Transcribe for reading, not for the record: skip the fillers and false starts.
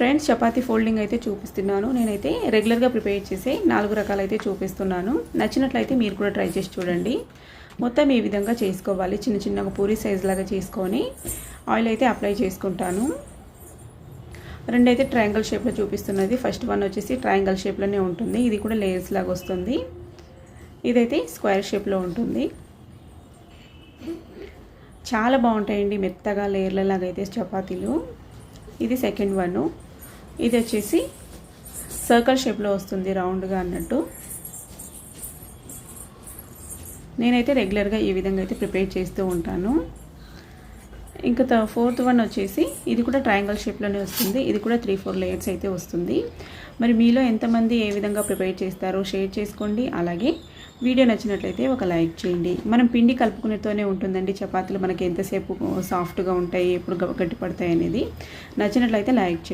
Friends, chapati folding అయితే చూపిస్తున్నాను. నేనైతే రెగ్యులర్గా ప్రిపేర్ చేసే 4 రకాలైతే చూపిస్తున్నాను. నచ్చినట్లయితే మీరు కూడా ట్రై చేసి చూడండి. మొత్తం ఈ విధంగా చేసుకోవాలి. చిన్న చిన్నగా పూరి సైజ్ లాగా చేసుకొని ఆయిల్ అయితే అప్లై చేసుకుంటాను. రెండైతే ట్రయాంగిల్ షేప్లో చూపిస్తున్నది. ఫస్ట్ వన్ వచ్చేసి ట్రయాంగిల్ షేప్లోనే ఉంటుంది. ఇది కూడా లేయర్స్ లాగా వస్తుంది. ఇదైతే స్క్వేర్ షేప్లో ఉంటుంది. చాలా బాగుంటాయండి, మెత్తగా లేయర్ల లాగా అయితే చపాతీలు. ఇది సెకండ్ వన్. ఇది వచ్చేసి సర్కిల్ షేప్లో వస్తుంది, రౌండ్గా అన్నట్టు. నేనైతే రెగ్యులర్గా ఈ విధంగా అయితే ప్రిపేర్ చేస్తూ ఉంటాను. ఇంకా ఫోర్త్ వన్ వచ్చేసి ఇది కూడా ట్రయాంగిల్ షేప్లోనే వస్తుంది. ఇది కూడా 3-4 లేయర్స్ అయితే వస్తుంది. మరి మీలో ఎంతమంది ఏ విధంగా ప్రిపేర్ చేస్తారో షేర్ చేసుకోండి. అలాగే వీడియో నచ్చినట్లయితే ఒక లైక్ చేయండి. మనం పిండి కలుపుకునేతోనే ఉంటుందండి చపాతీలు మనకి ఎంతసేపు సాఫ్ట్గా ఉంటాయి, ఎప్పుడు గట్టి పడతాయి అనేది. నచ్చినట్లయితే లైక్ చేయండి.